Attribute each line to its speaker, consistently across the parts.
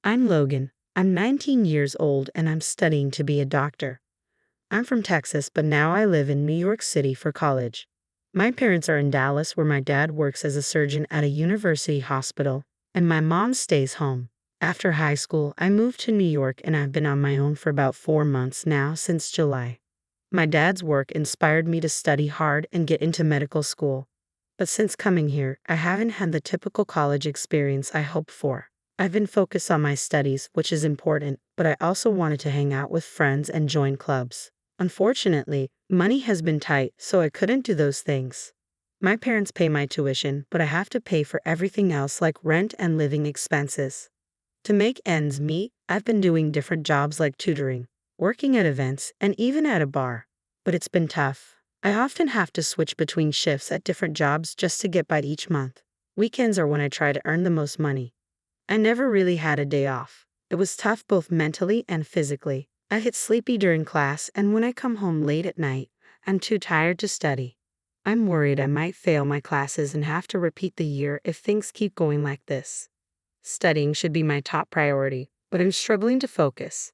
Speaker 1: I'm Logan. I'm 19 years old and I'm studying to be a doctor. I'm from Texas, but now I live in New York City for college. My parents are in Dallas, where my dad works as a surgeon at a university hospital, and my mom stays home. After high school, I moved to New York and I've been on my own for about 4 months now, since July. My dad's work inspired me to study hard and get into medical school. But since coming here, I haven't had the typical college experience I hoped for. I've been focused on my studies, which is important, but I also wanted to hang out with friends and join clubs. Unfortunately, money has been tight, so I couldn't do those things. My parents pay my tuition, but I have to pay for everything else like rent and living expenses. To make ends meet, I've been doing different jobs like tutoring, working at events, and even at a bar. But it's been tough. I often have to switch between shifts at different jobs just to get by each month. Weekends are when I try to earn the most money. I never really had a day off. It was tough both mentally and physically. I get sleepy during class, and when I come home late at night, I'm too tired to study. I'm worried I might fail my classes and have to repeat the year if things keep going like this. Studying should be my top priority, but I'm struggling to focus.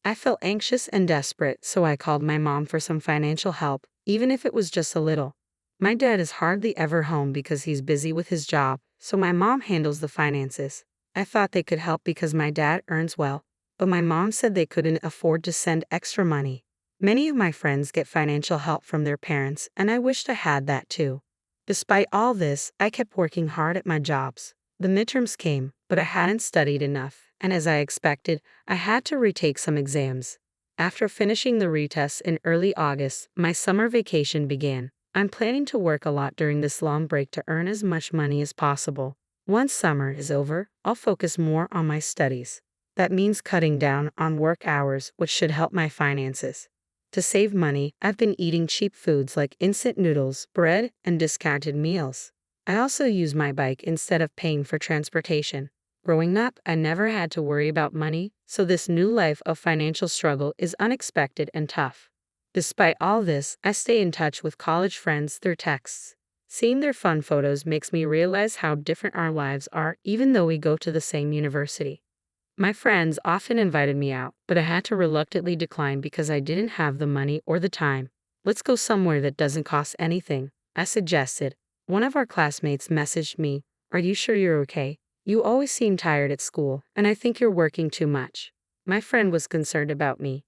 Speaker 1: I felt anxious and desperate, so I called my mom for some financial help, even if it was just a little. My dad is hardly ever home because he's busy with his job, so my mom handles the finances. I thought they could help because my dad earns well, but my mom said they couldn't afford to send extra money. Many of my friends get financial help from their parents, and I wished I had that too. Despite all this, I kept working hard at my jobs. The midterms came, but I hadn't studied enough, and as I expected, I had to retake some exams. After finishing the retests in early August, my summer vacation began. I'm planning to work a lot during this long break to earn as much money as possible. Once summer is over, I'll focus more on my studies. That means cutting down on work hours, which should help my finances. To save money, I've been eating cheap foods like instant noodles, bread, and discounted meals. I also use my bike instead of paying for transportation. Growing up, I never had to worry about money, so this new life of financial struggle is unexpected and tough. Despite all this, I stay in touch with college friends through texts. Seeing their fun photos makes me realize how different our lives are, even though we go to the same university. My friends often invited me out, but I had to reluctantly decline because I didn't have the money or the time. Let's go somewhere that doesn't cost anything, I suggested. One of our classmates messaged me, "Are you sure you're okay? You always seem tired at school, and I think you're working too much." My friend was concerned about me.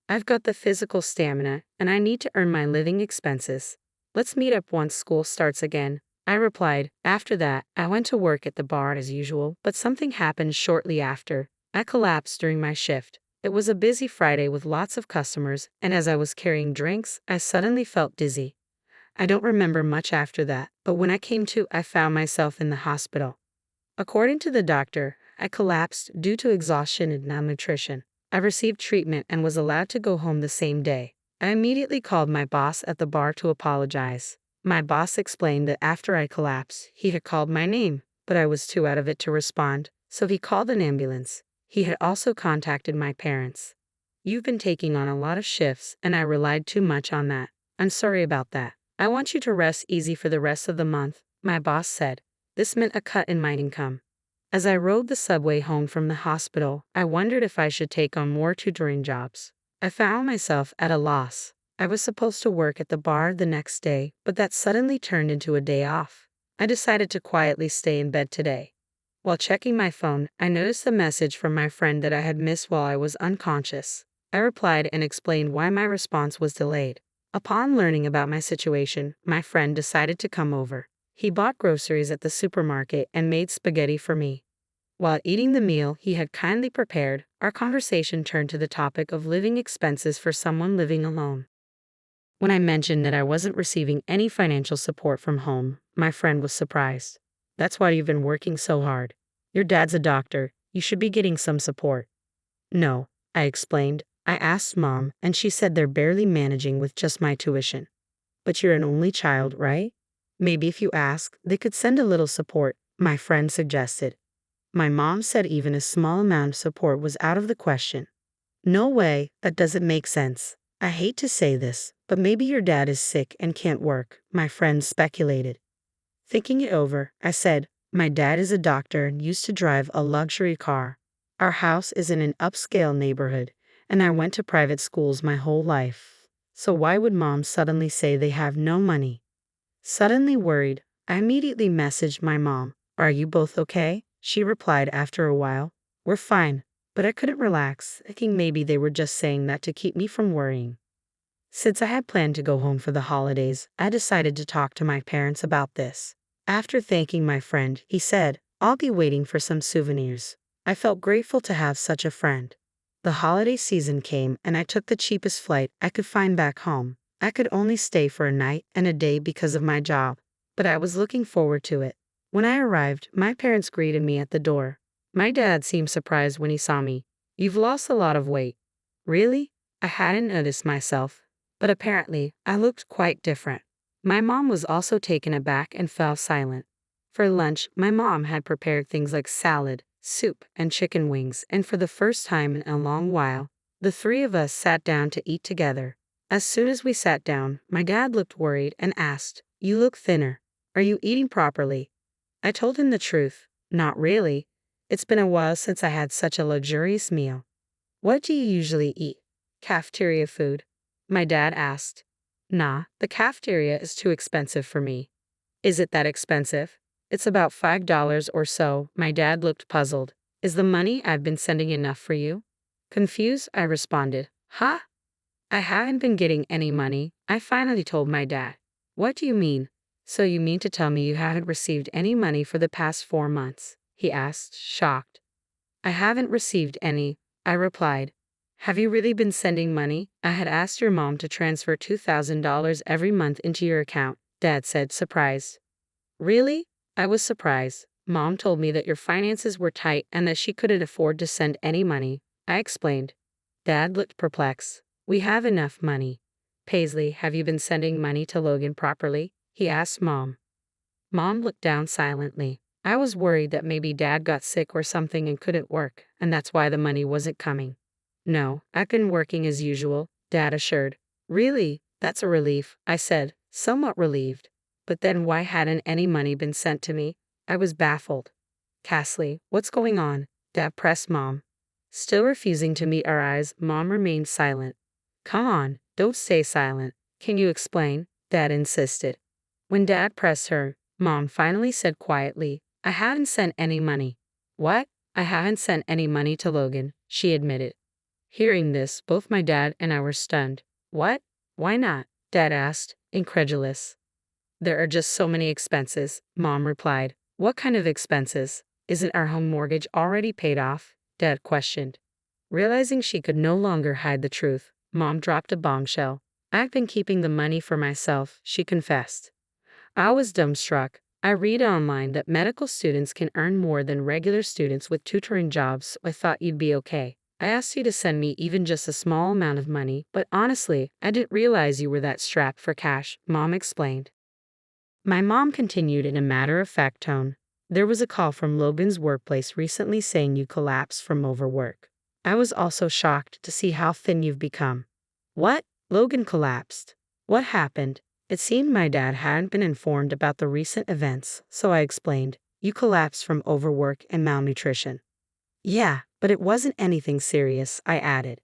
Speaker 1: I've got the physical stamina, and I need to earn my living expenses. Let's meet up once school starts again, I replied. After that, I went to work at the bar as usual, but something happened shortly after. I collapsed during my shift. It was a busy Friday with lots of customers, and as I was carrying drinks, I suddenly felt dizzy. I don't remember much after that, but when I came to, I found myself in the hospital. According to the doctor, I collapsed due to exhaustion and malnutrition. I received treatment and was allowed to go home the same day. I immediately called my boss at the bar to apologize. My boss explained that after I collapsed, he had called my name, but I was too out of it to respond, so he called an ambulance. He had also contacted my parents. "You've been taking on a lot of shifts, and I relied too much on that. I'm sorry about that. I want you to rest easy for the rest of the month," my boss said. This meant a cut in my income. As I rode the subway home from the hospital, I wondered if I should take on more tutoring jobs. I found myself at a loss. I was supposed to work at the bar the next day, but that suddenly turned into a day off. I decided to quietly stay in bed today. While checking my phone, I noticed a message from my friend that I had missed while I was unconscious. I replied and explained why my response was delayed. Upon learning about my situation, my friend decided to come over. He bought groceries at the supermarket and made spaghetti for me. While eating the meal he had kindly prepared, our conversation turned to the topic of living expenses for someone living alone. When I mentioned that I wasn't receiving any financial support from home, my friend was surprised. "That's why you've been working so hard. Your dad's a doctor. You should be getting some support." "No," I explained. "I asked Mom, and she said they're barely managing with just my tuition." "But you're an only child, right? Maybe if you ask, they could send a little support," my friend suggested. My mom said even a small amount of support was out of the question. "No way, that doesn't make sense. I hate to say this, but maybe your dad is sick and can't work," my friend speculated. Thinking it over, I said, "My dad is a doctor and used to drive a luxury car. Our house is in an upscale neighborhood, and I went to private schools my whole life. So why would mom suddenly say they have no money? Suddenly worried, I immediately messaged my mom. Are you both okay? She replied after a while. We're fine, but I couldn't relax, thinking maybe they were just saying that to keep me from worrying. Since I had planned to go home for the holidays, I decided to talk to my parents about this. After thanking my friend, he said, I'll be waiting for some souvenirs. I felt grateful to have such a friend. The holiday season came and I took the cheapest flight I could find back home. I could only stay for a night and a day because of my job, but I was looking forward to it. When I arrived, my parents greeted me at the door. My dad seemed surprised when he saw me. You've lost a lot of weight. Really? I hadn't noticed myself, but apparently I looked quite different. My mom was also taken aback and fell silent. For lunch, my mom had prepared things like salad, soup, and chicken wings, and for the first time in a long while, the three of us sat down to eat together. As soon as we sat down, my dad looked worried and asked, You look thinner. Are you eating properly? I told him the truth. Not really. It's been a while since I had such a luxurious meal. What do you usually eat? Cafeteria food? My dad asked. Nah, the cafeteria is too expensive for me. Is it that expensive? It's about $5 or so. My dad looked puzzled. Is the money I've been sending enough for you? Confused, I responded. Huh? I haven't been getting any money. I finally told my dad. What do you mean? So you mean to tell me you haven't received any money for the past 4 months? He asked, shocked. I haven't received any, I replied. Have you really been sending money? I had asked your mom to transfer $2,000 every month into your account, Dad said, surprised. Really? I was surprised. Mom told me that your finances were tight and that she couldn't afford to send any money. I explained. Dad looked perplexed. We have enough money. Paisley, have you been sending money to Logan properly? He asked Mom. Mom looked down silently. I was worried that maybe Dad got sick or something and couldn't work, and that's why the money wasn't coming. No, I've been working as usual, Dad assured. Really? That's a relief, I said, somewhat relieved. But then why hadn't any money been sent to me? I was baffled. Cassie, what's going on? Dad pressed Mom. Still refusing to meet our eyes, Mom remained silent. Come on, don't stay silent. Can you explain? Dad insisted. When Dad pressed her, Mom finally said quietly, I haven't sent any money. What? I haven't sent any money to Logan, she admitted. Hearing this, both my dad and I were stunned. What? Why not? Dad asked, incredulous. There are just so many expenses, Mom replied. What kind of expenses? Isn't our home mortgage already paid off? Dad questioned. Realizing she could no longer hide the truth, Mom dropped a bombshell. I've been keeping the money for myself, she confessed. I was dumbstruck. I read online that medical students can earn more than regular students with tutoring jobs, so I thought you'd be okay. I asked you to send me even just a small amount of money, but honestly, I didn't realize you were that strapped for cash, Mom explained. My mom continued in a matter-of-fact tone. There was a call from Logan's workplace recently saying you collapsed from overwork. I was also shocked to see how thin you've become. What? Logan collapsed. What happened? It seemed my dad hadn't been informed about the recent events, so I explained. You collapsed from overwork and malnutrition. Yeah, but it wasn't anything serious, I added.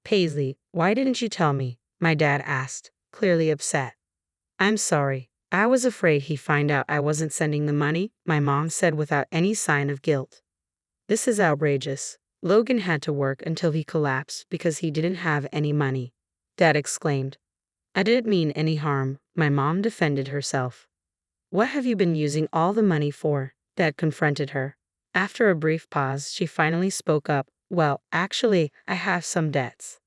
Speaker 1: Paisley, why didn't you tell me? My dad asked, clearly upset. I'm sorry. I was afraid he'd find out I wasn't sending the money, my mom said without any sign of guilt. This is outrageous. Logan had to work until he collapsed because he didn't have any money, Dad exclaimed. I didn't mean any harm, my mom defended herself. What have you been using all the money for? Dad confronted her. After a brief pause, she finally spoke up. Well, actually, I have some debts.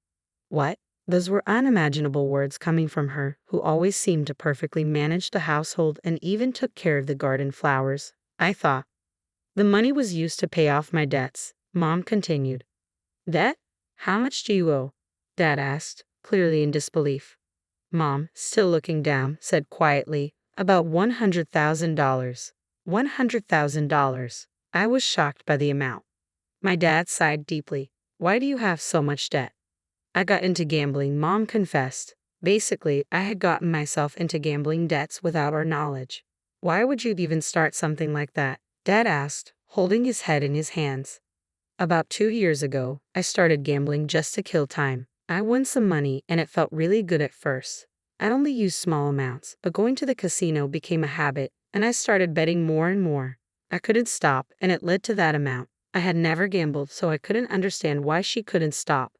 Speaker 1: What? Those were unimaginable words coming from her, who always seemed to perfectly manage the household and even took care of the garden flowers. I thought. The money was used to pay off my debts, Mom continued. Debt? How much do you owe? Dad asked, clearly in disbelief. Mom, still looking down, said quietly, about $100,000. $100,000. I was shocked by the amount. My dad sighed deeply. Why do you have so much debt? I got into gambling, Mom confessed. Basically, I had gotten myself into gambling debts without our knowledge. Why would you even start something like that? Dad asked, holding his head in his hands. About 2 years ago, I started gambling just to kill time. I won some money and it felt really good at first. I only used small amounts, but going to the casino became a habit, and I started betting more and more. I couldn't stop, and it led to that amount. I had never gambled, so I couldn't understand why she couldn't stop.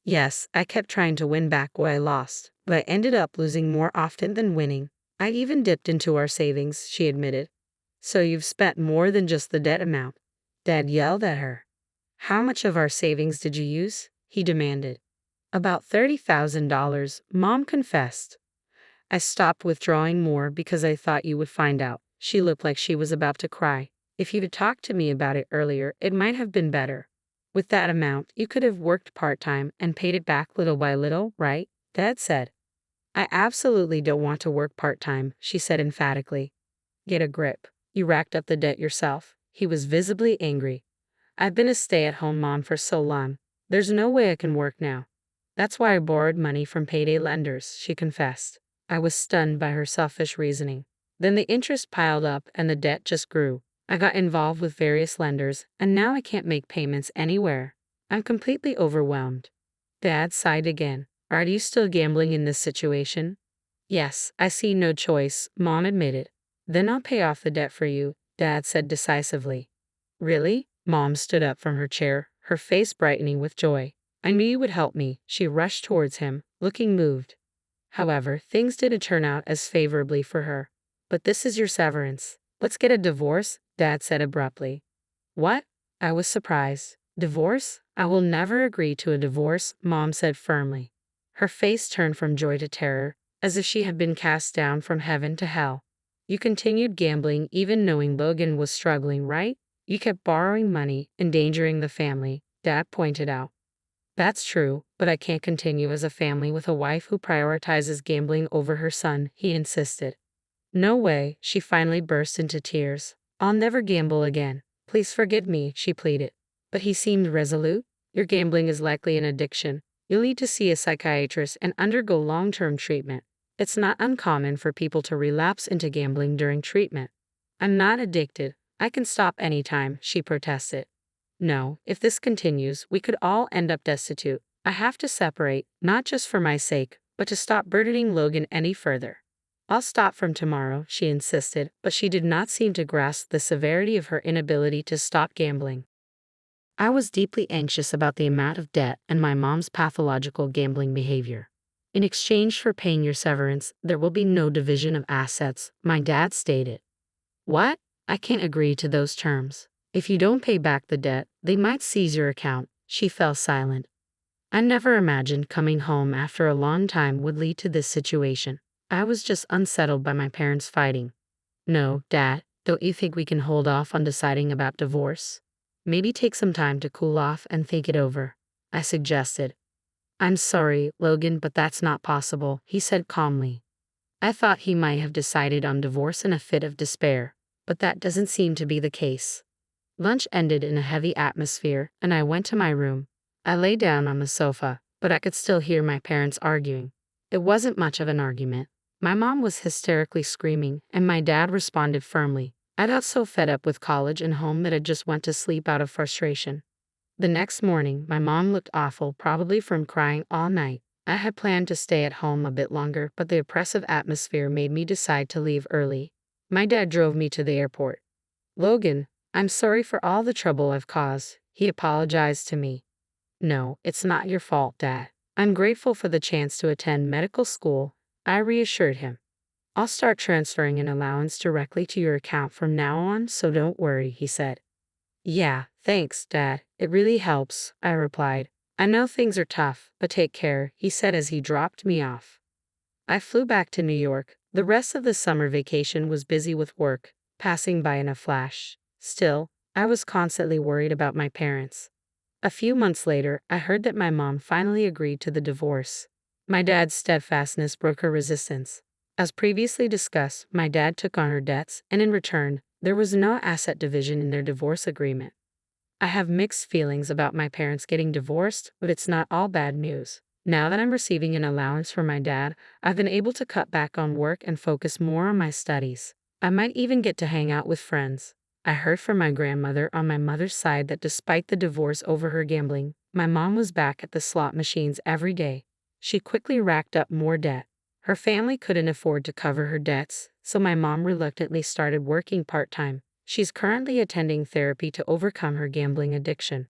Speaker 1: Yes, I kept trying to win back what I lost, but I ended up losing more often than winning. I even dipped into our savings, she admitted. So you've spent more than just the debt amount? Dad yelled at her. How much of our savings did you use? He demanded. About $30,000, Mom confessed. I stopped withdrawing more because I thought you would find out. She looked like she was about to cry. If you'd talked to me about it earlier, it might have been better. With that amount, you could have worked part-time and paid it back little by little, right? Dad said. I absolutely don't want to work part-time, she said emphatically. Get a grip. You racked up the debt yourself. He was visibly angry. I've been a stay-at-home mom for so long. There's no way I can work now. That's why I borrowed money from payday lenders, she confessed. I was stunned by her selfish reasoning. Then the interest piled up and the debt just grew. I got involved with various lenders, and now I can't make payments anywhere. I'm completely overwhelmed. Dad sighed again. Are you still gambling in this situation? Yes, I see no choice, Mom admitted. Then I'll pay off the debt for you, Dad said decisively. Really? Mom stood up from her chair, her face brightening with joy. I knew you would help me. She rushed towards him, looking moved. However, things didn't turn out as favorably for her. But this is your severance. Let's get a divorce, Dad said abruptly. What? I was surprised. Divorce? I will never agree to a divorce, Mom said firmly. Her face turned from joy to terror, as if she had been cast down from heaven to hell. You continued gambling even knowing Logan was struggling, right? You kept borrowing money, endangering the family, Dad pointed out. That's true, but I can't continue as a family with a wife who prioritizes gambling over her son, he insisted. No way, she finally burst into tears. I'll never gamble again. Please forgive me, she pleaded. But he seemed resolute. Your gambling is likely an addiction. You'll need to see a psychiatrist and undergo long-term treatment. It's not uncommon for people to relapse into gambling during treatment. I'm not addicted. I can stop anytime, she protested. No, if this continues, we could all end up destitute. I have to separate, not just for my sake, but to stop burdening Logan any further. I'll stop from tomorrow, she insisted, but she did not seem to grasp the severity of her inability to stop gambling. I was deeply anxious about the amount of debt and my mom's pathological gambling behavior. In exchange for paying your severance, there will be no division of assets, my dad stated. What? I can't agree to those terms. If you don't pay back the debt, they might seize your account. She fell silent. I never imagined coming home after a long time would lead to this situation. I was just unsettled by my parents fighting. No, Dad, don't you think we can hold off on deciding about divorce? Maybe take some time to cool off and think it over, I suggested. I'm sorry, Logan, but that's not possible, he said calmly. I thought he might have decided on divorce in a fit of despair, but that doesn't seem to be the case. Lunch ended in a heavy atmosphere, and I went to my room. I lay down on the sofa, but I could still hear my parents arguing. It wasn't much of an argument. My mom was hysterically screaming, and my dad responded firmly. I got so fed up with college and home that I just went to sleep out of frustration. The next morning, my mom looked awful, probably from crying all night. I had planned to stay at home a bit longer, but the oppressive atmosphere made me decide to leave early. My dad drove me to the airport. Logan, I'm sorry for all the trouble I've caused, he apologized to me. No, it's not your fault, Dad. I'm grateful for the chance to attend medical school, I reassured him. I'll start transferring an allowance directly to your account from now on, so don't worry, he said. Yeah, thanks, Dad. It really helps, I replied. I know things are tough, but take care, he said as he dropped me off. I flew back to New York. The rest of the summer vacation was busy with work, passing by in a flash. Still, I was constantly worried about my parents. A few months later, I heard that my mom finally agreed to the divorce. My dad's steadfastness broke her resistance. As previously discussed, my dad took on her debts, and in return, there was no asset division in their divorce agreement. I have mixed feelings about my parents getting divorced, but it's not all bad news. Now that I'm receiving an allowance from my dad, I've been able to cut back on work and focus more on my studies. I might even get to hang out with friends. I heard from my grandmother on my mother's side that despite the divorce over her gambling, my mom was back at the slot machines every day. She quickly racked up more debt. Her family couldn't afford to cover her debts, so my mom reluctantly started working part-time. She's currently attending therapy to overcome her gambling addiction.